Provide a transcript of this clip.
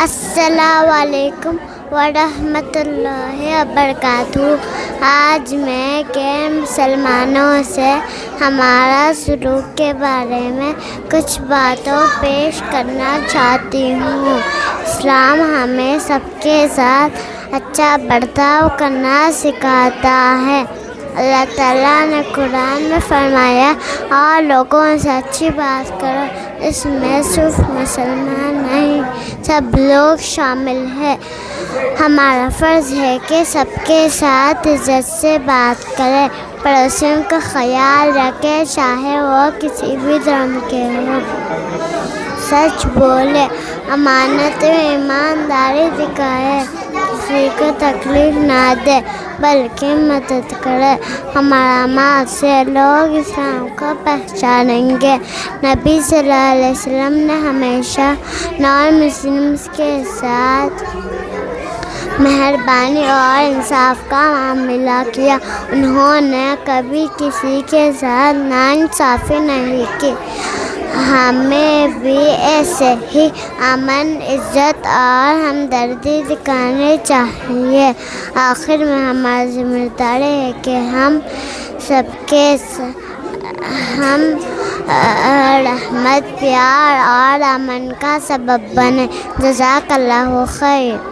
السلام علیکم ورحمۃ اللہ وبرکاتہ۔ آج میں مسلمانوں سے ہمارا سلوک کے بارے میں کچھ باتوں پیش کرنا چاہتی ہوں۔ اسلام ہمیں سب کے ساتھ اچھا برتاؤ کرنا سکھاتا ہے۔ اللہ تعالیٰ نے قرآن میں فرمایا، اور لوگوں سے اچھی بات کرو۔ اس میں صرف مسلمان نہیں، سب لوگ شامل ہیں۔ ہمارا فرض ہے کہ سب کے ساتھ عزت سے بات کریں، پڑوسیوں کا خیال رکھیں، چاہے وہ کسی بھی دھرم کے ہوں۔ سچ بولے، امانت میں ایمانداری دکھائے، کسی کو تکلیف نہ دے بلکہ مدد کرے۔ ہمارا عمل سے لوگ اسلام کو پہچانیں گے۔ نبی صلی اللہ علیہ وسلم نے ہمیشہ نان مسلمز کے ساتھ مہربانی اور انصاف کا معاملہ کیا۔ انہوں نے کبھی کسی کے ساتھ ناانصافی نہیں کی۔ ہمیں بھی ایسے ہی امن، عزت اور ہمدردی دکھانی چاہیے۔ آخر میں ہماری ذمہ داری ہے کہ ہم سب کے رحمت، پیار اور امن کا سبب بنیں۔ جزاک اللہ خیر۔